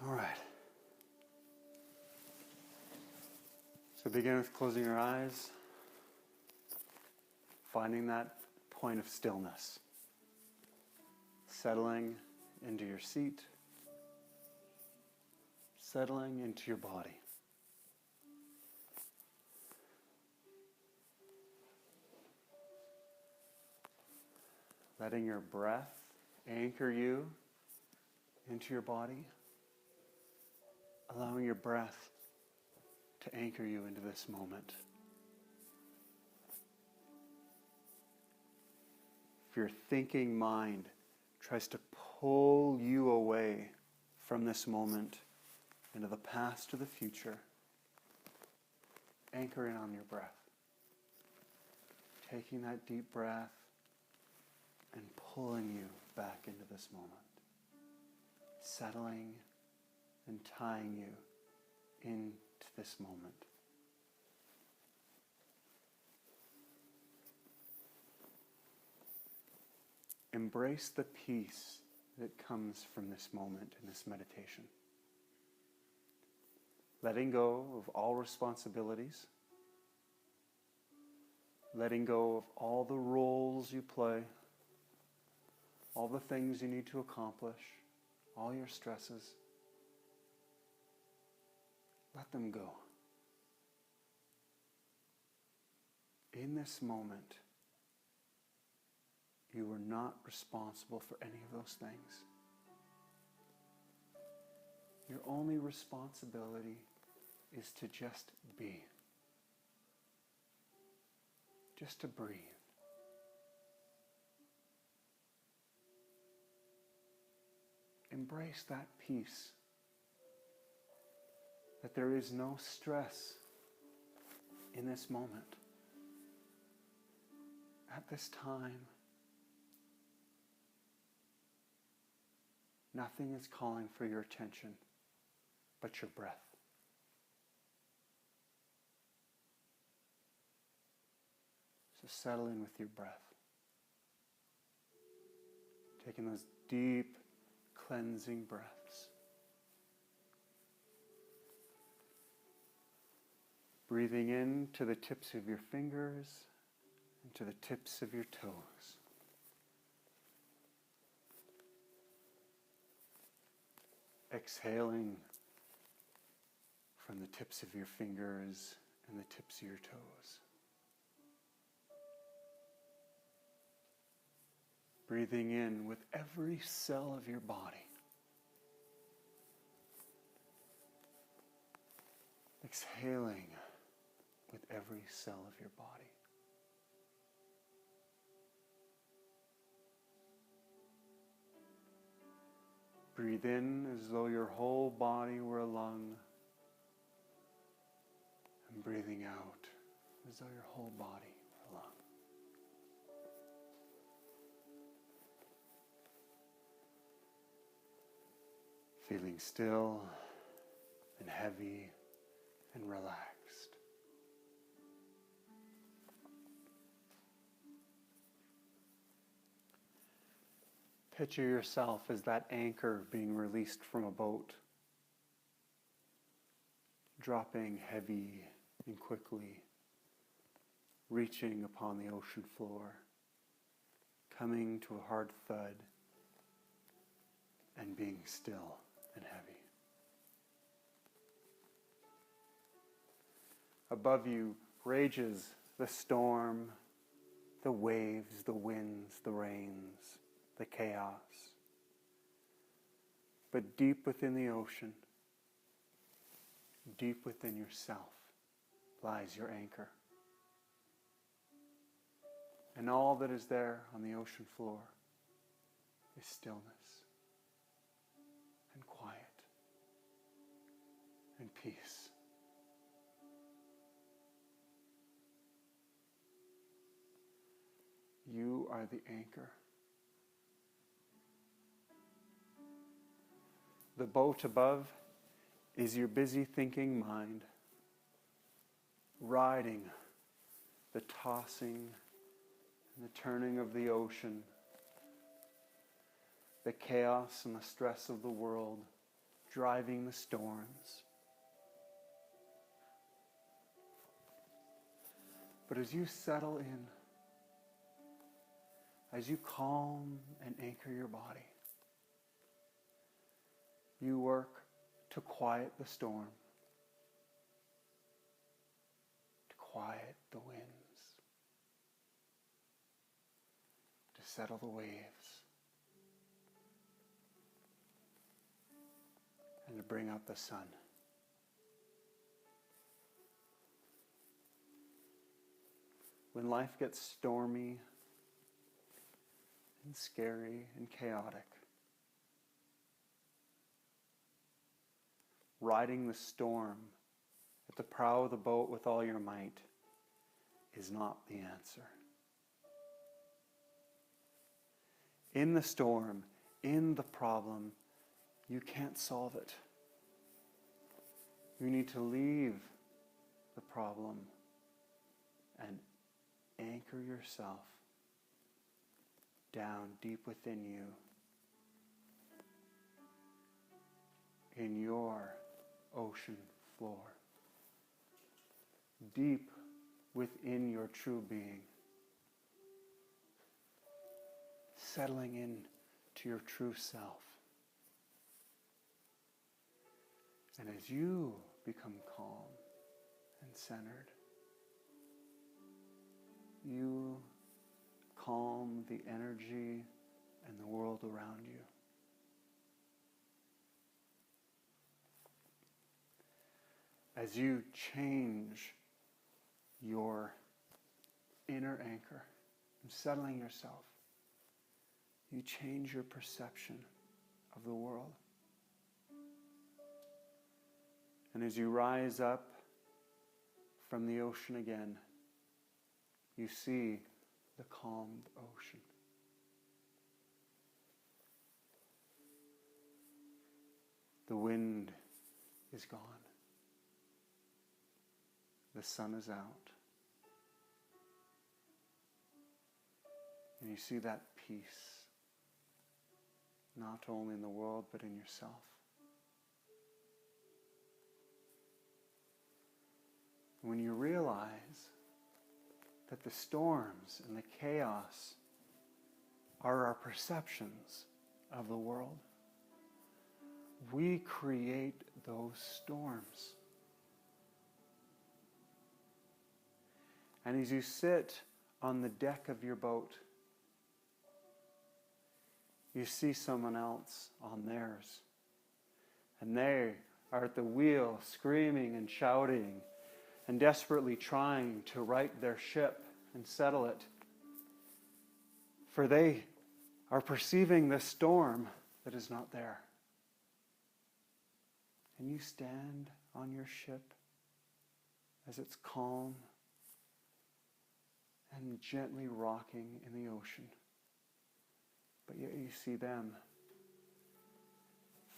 All right. So begin with closing your eyes, finding that point of stillness, settling into your seat, settling into your body. Letting your breath anchor you into your body, allowing your breath to anchor you into this moment. If your thinking mind tries to pull you away from this moment into the past or the future, anchor in on your breath. Taking that deep breath and pulling you back into this moment. Settling and tying you into this moment. Embrace the peace that comes from this moment in this meditation. Letting go of all responsibilities. Letting go of all the roles you play. All the things you need to accomplish. All your stresses. Let them go. In this moment, you are not responsible for any of those things. Your only responsibility is to just be. Just to breathe. Embrace that peace. That there is no stress in this moment. At this time, nothing is calling for your attention but your breath. So settle in with your breath. Taking those deep, cleansing breaths. Breathing in to the tips of your fingers and to the tips of your toes. Exhaling from the tips of your fingers and the tips of your toes. Breathing in with every cell of your body. Exhaling with every cell of your body. Breathe in as though your whole body were a lung. And breathing out as though your whole body were a lung. Feeling still and heavy and relaxed. Picture yourself as that anchor being released from a boat, dropping heavy and quickly, reaching upon the ocean floor, coming to a hard thud, and being still and heavy. Above you rages the storm, the waves, the winds, the rains, the chaos. But deep within the ocean, deep within yourself, lies your anchor. And all that is there on the ocean floor is stillness and quiet and peace. You are the anchor. The boat above is your busy thinking mind, riding the tossing and the turning of the ocean, the chaos and the stress of the world, driving the storms. But as you settle in, as you calm and anchor your body, you work to quiet the storm, to quiet the winds, to settle the waves, and to bring out the sun. When life gets stormy and scary and chaotic, riding the storm at the prow of the boat with all your might is not the answer. In the storm, in the problem, you can't solve it. You need to leave the problem and anchor yourself down deep within you in your ocean floor, deep within your true being, settling in to your true self. And as you become calm and centered, you calm the energy and the world around you. As you change your inner anchor and settling yourself, you change your perception of the world. And as you rise up from the ocean again, you see the calmed ocean. The wind is gone. The sun is out. And you see that peace, not only in the world, but in yourself. When you realize that the storms and the chaos are our perceptions of the world, we create those storms. And as you sit on the deck of your boat, you see someone else on theirs. And they are at the wheel, screaming and shouting and desperately trying to right their ship and settle it. For they are perceiving the storm that is not there. And you stand on your ship as it's calm and gently rocking in the ocean. But yet you see them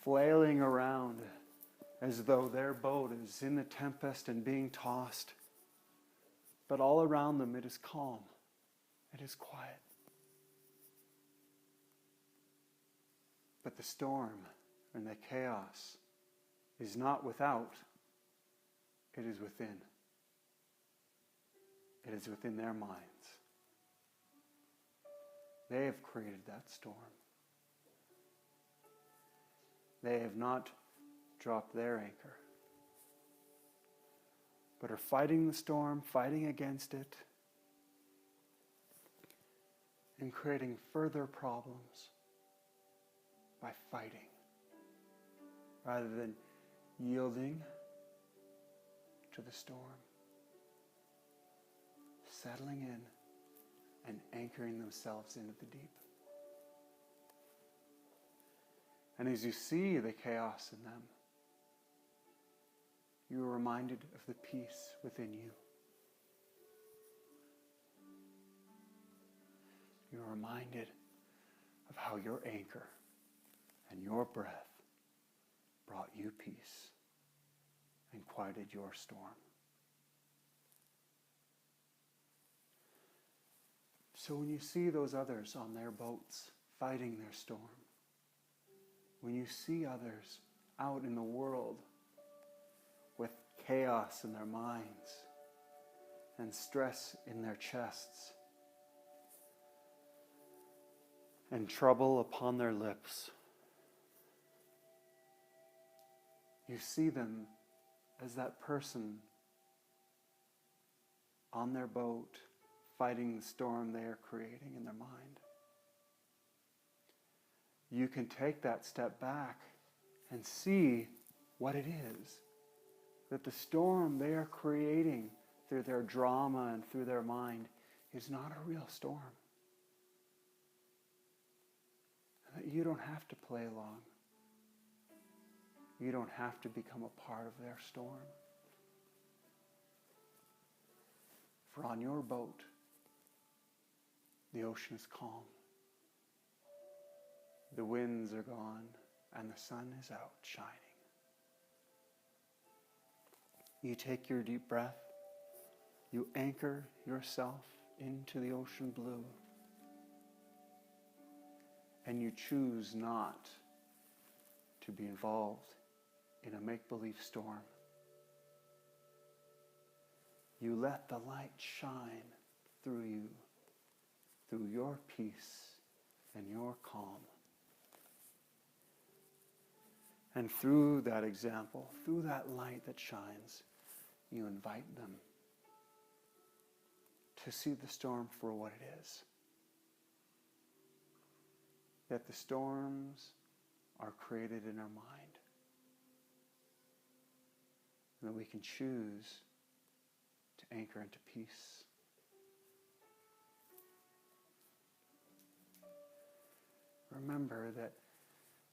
flailing around as though their boat is in the tempest and being tossed. But all around them it is calm. It is quiet. But the storm and the chaos is not without. It is within. It is within their minds. They have created that storm. They have not dropped their anchor, but are fighting the storm, fighting against it, and creating further problems by fighting, rather than yielding to the storm, settling in and anchoring themselves into the deep. And as you see the chaos in them, you are reminded of the peace within you. You are reminded of how your anchor and your breath brought you peace and quieted your storm. So when you see those others on their boats fighting their storm, when you see others out in the world with chaos in their minds and stress in their chests and trouble upon their lips. You see them as that person on their boat fighting the storm they are creating in their mind. You can take that step back and see what it is, that the storm they are creating through their drama and through their mind is not a real storm. And that you don't have to play along. You don't have to become a part of their storm. For on your boat, the ocean is calm. The winds are gone and the sun is out shining. You take your deep breath. You anchor yourself into the ocean blue. And you choose not to be involved in a make-believe storm. You let the light shine through you, through your peace and your calm. And through that example, through that light that shines, you invite them to see the storm for what it is. That the storms are created in our mind. And that we can choose to anchor into peace. Remember that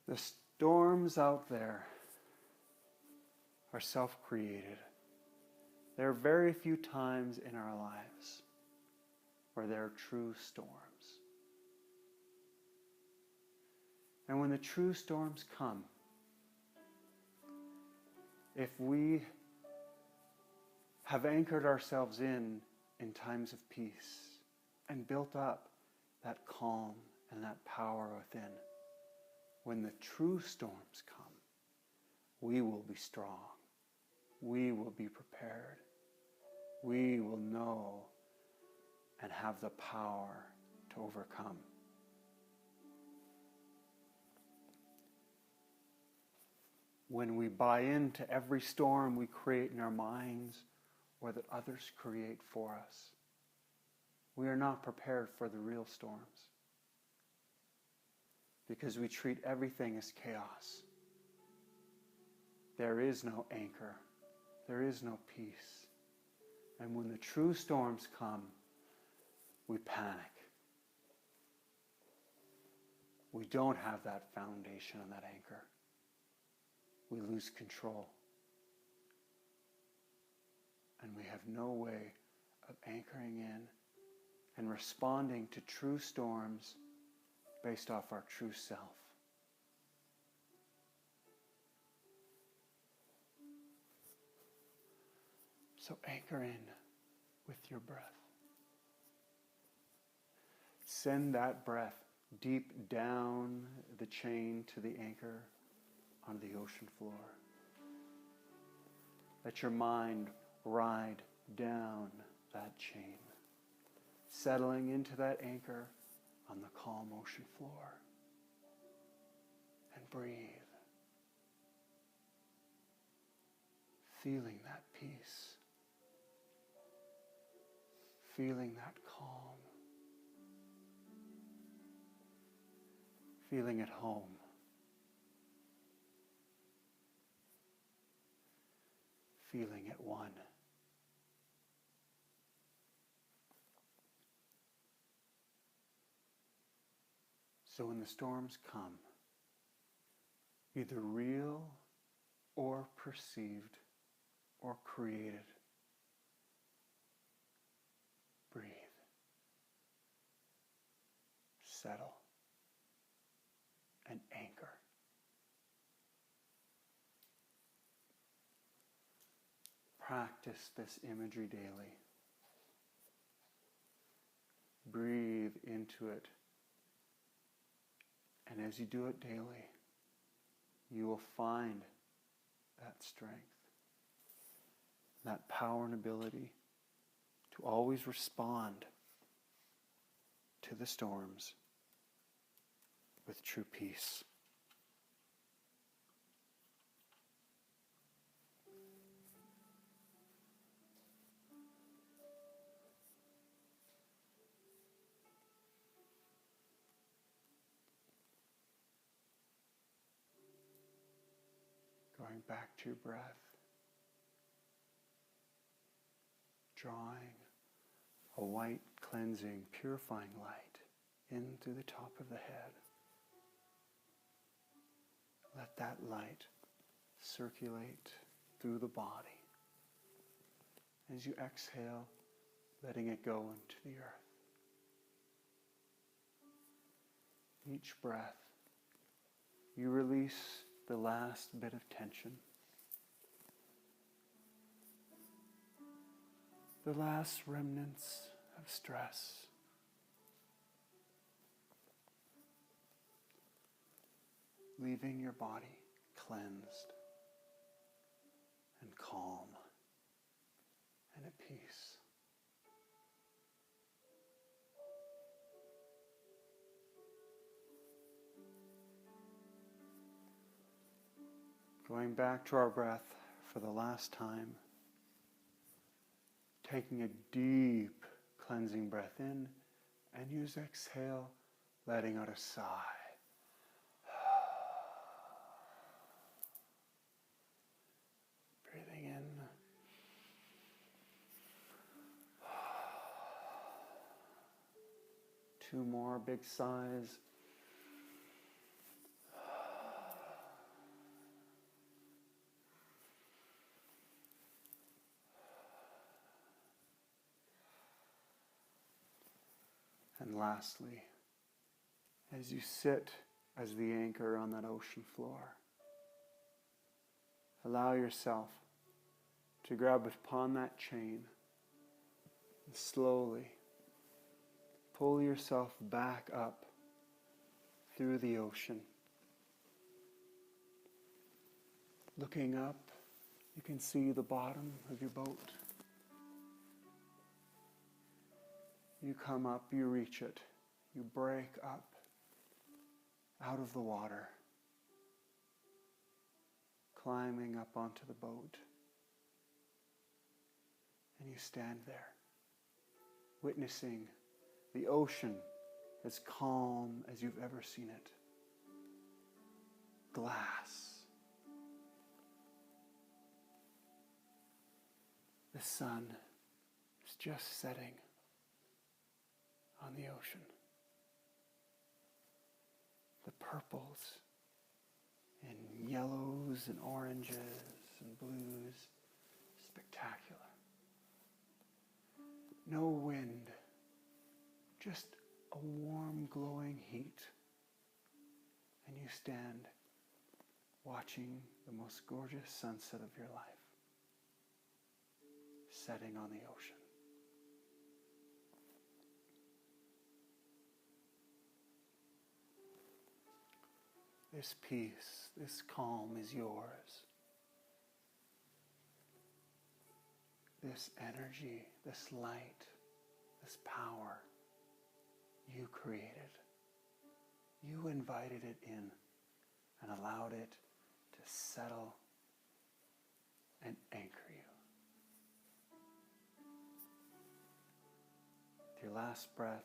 the storms out there are self-created. There are very few times in our lives where there are true storms. And when the true storms come, if we have anchored ourselves in times of peace and built up that calm and that power within, when the true storms come, we will be strong. We will be prepared. We will know and have the power to overcome. When we buy into every storm we create in our minds or that others create for us, we are not prepared for the real storms. Because we treat everything as chaos. There is no anchor. There is no peace. And when the true storms come, we panic. We don't have that foundation and that anchor. We lose control. And we have no way of anchoring in and responding to true storms based off our true self. So anchor in with your breath. Send that breath deep down the chain to the anchor on the ocean floor. Let your mind ride down that chain, settling into that anchor on the calm ocean floor. And breathe, feeling that peace, feeling that calm, feeling at home. Feeling at one. So when the storms come, either real or perceived or created, breathe, settle, and anchor. Practice this imagery daily. Breathe into it. And as you do it daily, you will find that strength, that power and ability to always respond to the storms with true peace. Going back to your breath, drawing a white, cleansing, purifying light in through the top of the head. Let that light circulate through the body. As you exhale, letting it go into the earth. Each breath, you release the last bit of tension, the last remnants of stress. Leaving your body cleansed and calm and at peace. Going back to our breath for the last time, taking a deep cleansing breath in, and use exhale, letting out a sigh. Breathing in. Two more big sighs. And lastly, as you sit as the anchor on that ocean floor, allow yourself to grab upon that chain and slowly pull yourself back up through the ocean. Looking up, you can see the bottom of your boat. You come up, you reach it, you break up out of the water, climbing up onto the boat, and you stand there, witnessing the ocean as calm as you've ever seen it. Glass. The sun is just setting on the ocean. The purples and yellows and oranges and blues, spectacular. No wind, just a warm glowing heat. And you stand watching the most gorgeous sunset of your life, setting on the ocean. This peace, this calm is yours. This energy, this light, this power, you created. You invited it in and allowed it to settle and anchor you. With your last breath,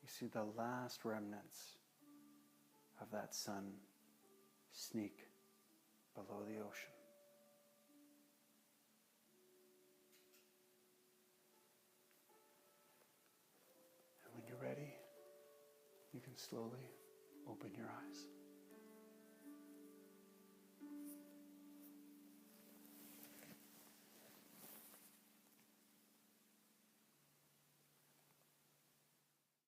you see the last remnants of that sun sneak below the ocean. And when you're ready, you can slowly open your eyes.